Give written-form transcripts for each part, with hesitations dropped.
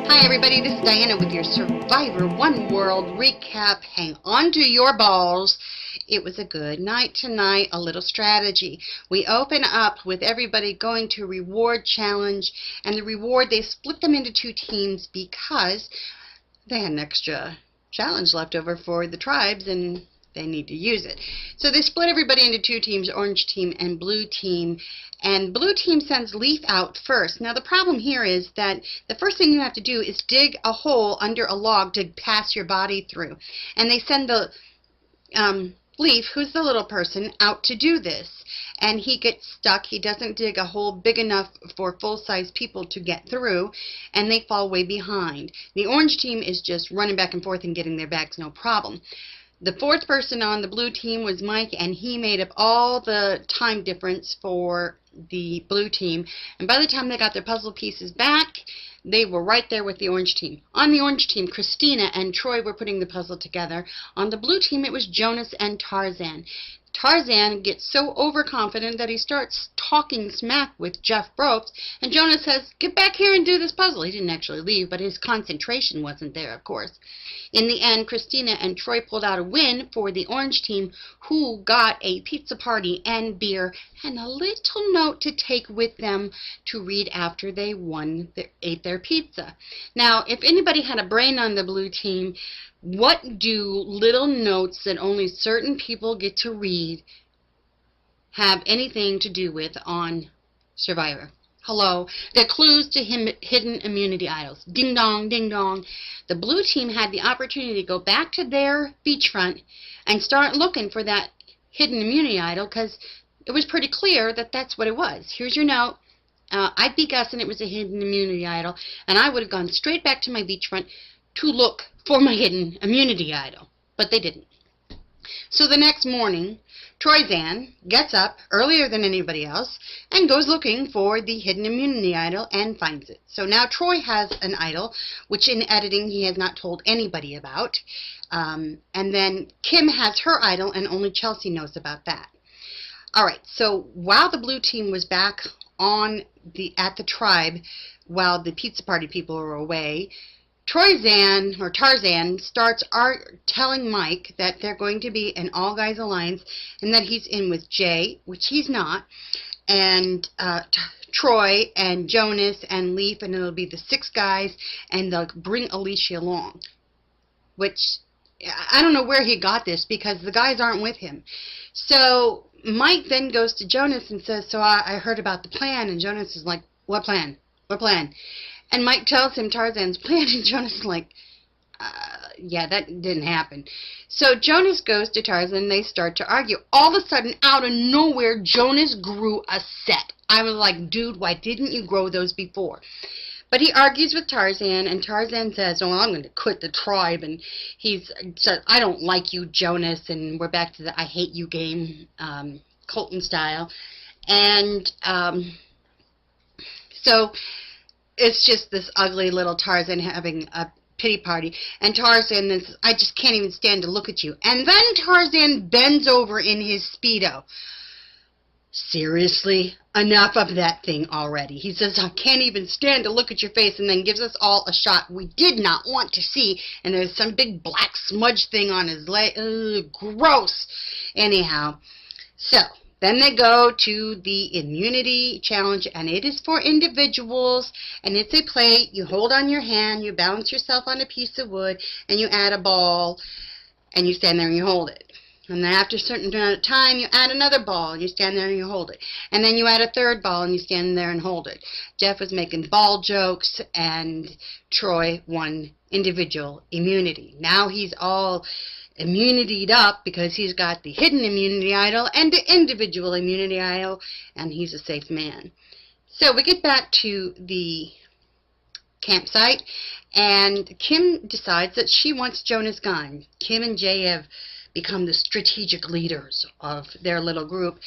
Hi everybody, this is Diana with your Survivor One World recap. Hang on to your balls. It was a good night tonight, a little strategy. We open up with everybody going to reward challenge, and the reward, they split them into two teams because they had an extra challenge left over for the tribes and they need to use it. So they split everybody into two teams, orange team and blue team. And blue team sends Leaf out first. Now the problem here is that the first thing you have to do is dig a hole under a log to pass your body through. And they send the Leaf, who's the little person, out to do this. And he gets stuck. He doesn't dig a hole big enough for full-size people to get through, and they fall way behind. The orange team is just running back and forth and getting their bags, no problem. The fourth person on the blue team was Mike, and he made up all the time difference for the blue team. And by the time they got their puzzle pieces back, they were right there with the orange team. On the orange team, Christina and Troy were putting the puzzle together. On the blue team, it was Jonas and Tarzan. Tarzan gets so overconfident that he starts talking smack with Jeff Probst, and Jonas says, "Get back here and do this puzzle." He didn't actually leave, but his concentration wasn't there, of course. In the end, Christina and Troy pulled out a win for the orange team, who got a pizza party and beer and a little note to take with them to read after they ate their pizza. Now, if anybody had a brain on the blue team, what do little notes that only certain people get to read have anything to do with on Survivor? Hello. They're clues to hidden immunity idols. Ding dong, ding dong. The blue team had the opportunity to go back to their beachfront and start looking for that hidden immunity idol, because it was pretty clear that that's what it was. Here's your note. I'd be guessing it was a hidden immunity idol, and I would have gone straight back to my beachfront to look for my hidden immunity idol. But they didn't. So the next morning, Tarzan gets up earlier than anybody else and goes looking for the hidden immunity idol and finds it. So now Troy has an idol, which in editing he has not told anybody about. And then Kim has her idol, and only Chelsea knows about that. Alright, so while the blue team was back at the tribe, while the pizza party people were away, Tarzan starts telling Mike that they're going to be an all-guys alliance and that he's in with Jay, which he's not, and Troy and Jonas and Leaf, and it'll be the 6 guys, and they'll bring Alicia along, which I don't know where he got this because the guys aren't with him. So Mike then goes to Jonas and says, "So I heard about the plan," and Jonas is like, "What plan? What plan?" And Mike tells him Tarzan's plan, and Jonas is like, yeah, that didn't happen. So Jonas goes to Tarzan, and they start to argue. All of a sudden, out of nowhere, Jonas grew a set. I was like, dude, why didn't you grow those before? But he argues with Tarzan, and Tarzan says, "Oh, I'm going to quit the tribe," and he says, "I don't like you, Jonas," and we're back to the I hate you game, Colton style. And so it's just this ugly little Tarzan having a pity party. And Tarzan is, "I just can't even stand to look at you." And then Tarzan bends over in his Speedo. Seriously? Enough of that thing already. He says, "I can't even stand to look at your face," and then gives us all a shot we did not want to see. And there's some big black smudge thing on his leg. Ugh, gross. Anyhow, so then they go to the immunity challenge, and it is for individuals, and it's a plate. You hold on your hand, you balance yourself on a piece of wood, and you add a ball, and you stand there and you hold it. And then after a certain amount of time, you add another ball, and you stand there and you hold it. And then you add a third ball, and you stand there and hold it. Jeff was making ball jokes, and Troy won individual immunity. Now he's all immunity'd up because he's got the hidden immunity idol and the individual immunity idol, and he's a safe man. So we get back to the campsite, and Kim decides that she wants Jonas gone. Kim and Jay have become the strategic leaders of their little group,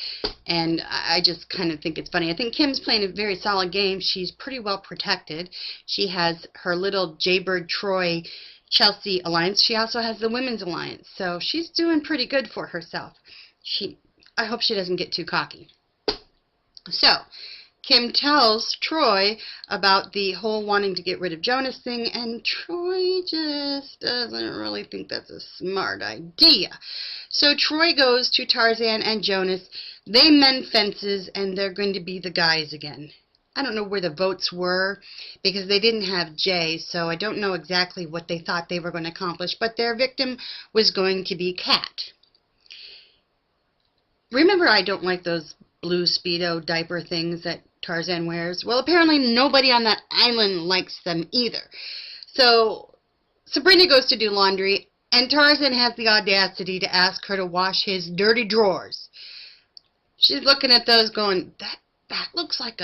and I just kind of think it's funny. I think Kim's playing a very solid game. She's pretty well protected. She has her little Jaybird Troy Chelsea alliance. She also has the women's alliance, so she's doing pretty good for herself. I hope she doesn't get too cocky. So Kim tells Troy about the whole wanting to get rid of Jonas thing, and Troy just doesn't really think that's a smart idea. So Troy goes to Tarzan and Jonas. They mend fences, and they're going to be the guys again. I don't know where the votes were because they didn't have Jay, so I don't know exactly what they thought they were going to accomplish, but their victim was going to be Cat. Remember, I don't like those blue Speedo diaper things that Tarzan wears? Well, apparently nobody on that island likes them either. So Sabrina goes to do laundry, and Tarzan has the audacity to ask her to wash his dirty drawers. She's looking at those going, that looks like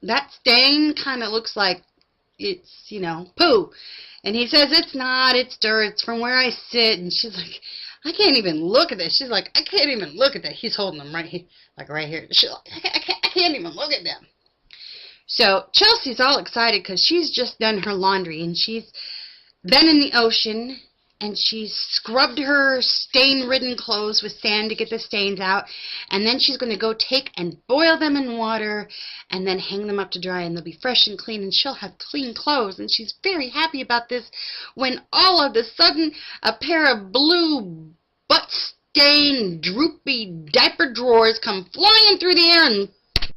that stain kind of looks like it's, poo. And he says, it's not, it's dirt, it's from where I sit. And she's like, I can't even look at this. She's like, I can't even look at that. He's holding them right here, right here. She's like, I can't even look at them. So Chelsea's all excited because she's just done her laundry, and she's been in the ocean, and she's scrubbed her stain-ridden clothes with sand to get the stains out, and then she's going to go take and boil them in water and then hang them up to dry, and they'll be fresh and clean, and she'll have clean clothes. And she's very happy about this when all of a sudden a pair of blue butt-stained, droopy diaper drawers come flying through the air and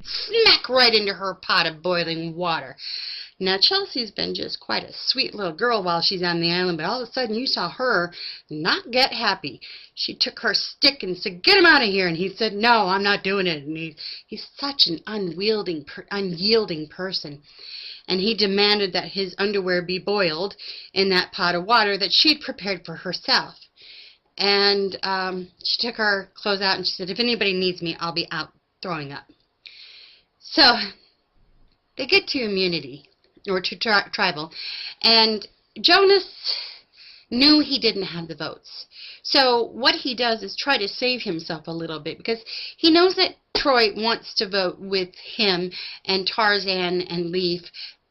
smack right into her pot of boiling water. Now, Chelsea's been just quite a sweet little girl while she's on the island, but all of a sudden you saw her not get happy. She took her stick and said, get him out of here. And he said, no, I'm not doing it. And he's such an unyielding person. And he demanded that his underwear be boiled in that pot of water that she'd prepared for herself. And she took her clothes out and she said, if anybody needs me, I'll be out throwing up. So they get to immunity, or to tribal, and Jonas knew he didn't have the votes. So what he does is try to save himself a little bit, because he knows that Troy wants to vote with him and Tarzan and Leaf,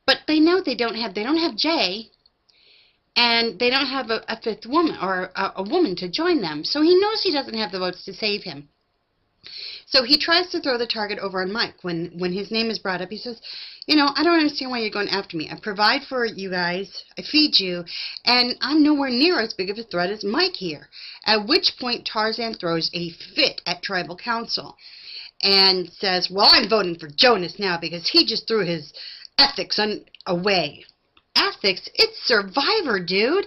but they know they don't have Jay, and they don't have a fifth woman, or a woman to join them. So he knows he doesn't have the votes to save him. So he tries to throw the target over on Mike. When his name is brought up, he says, I don't understand why you're going after me. I provide for you guys, I feed you, and I'm nowhere near as big of a threat as Mike here. At which point Tarzan throws a fit at Tribal Council and says, well, I'm voting for Jonas now because he just threw his ethics away. Ethics? It's Survivor, dude.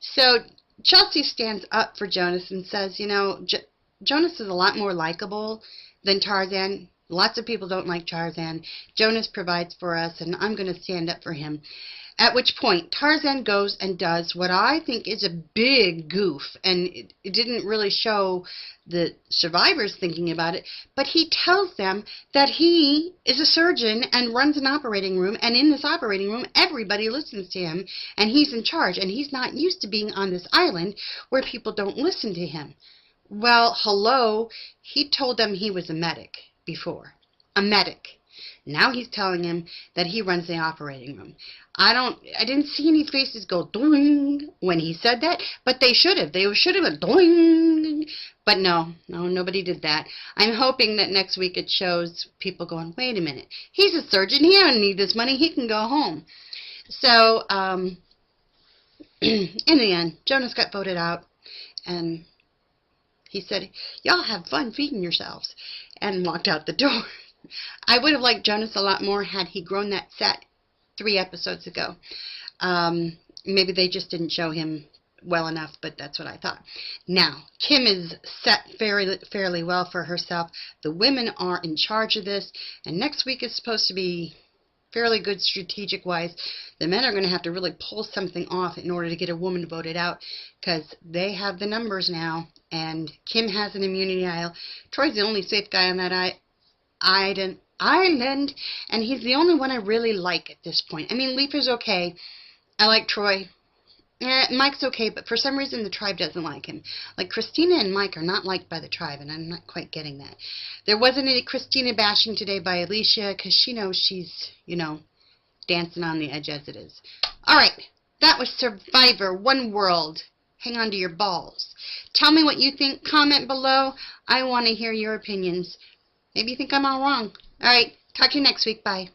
So Chelsea stands up for Jonas and says, Jonas is a lot more likable than Tarzan. Lots of people don't like Tarzan. Jonas provides for us, and I'm going to stand up for him. At which point, Tarzan goes and does what I think is a big goof, and it didn't really show the survivors thinking about it, but he tells them that he is a surgeon and runs an operating room, and in this operating room, everybody listens to him, and he's in charge, and he's not used to being on this island where people don't listen to him. Well, hello, he told them he was a medic before. A medic. Now he's telling him that he runs the operating room. I didn't see any faces go doing when he said that, but they should have. They should have went doing. But no, nobody did that. I'm hoping that next week it shows people going, wait a minute, he's a surgeon, he don't need this money, he can go home. So, in the end, Jonas got voted out, and he said, y'all have fun feeding yourselves, and walked out the door. I would have liked Jonas a lot more had he grown that set 3 episodes ago. Maybe they just didn't show him well enough, but that's what I thought. Now, Kim is set fairly well for herself. The women are in charge of this, and next week is supposed to be fairly good strategic-wise. The men are going to have to really pull something off in order to get a woman voted out, because they have the numbers now, and Kim has an immunity idol. Troy's the only safe guy on that island, and he's the only one I really like at this point. I mean, Leaf is okay. I like Troy. Mike's okay, but for some reason the tribe doesn't like him. Like, Christina and Mike are not liked by the tribe, and I'm not quite getting that. There wasn't any Christina bashing today by Alicia, because she knows she's, dancing on the edge as it is. Alright, that was Survivor, One World. Hang on to your balls. Tell me what you think. Comment below. I want to hear your opinions. Maybe you think I'm all wrong. Alright, Talk to you next week. Bye.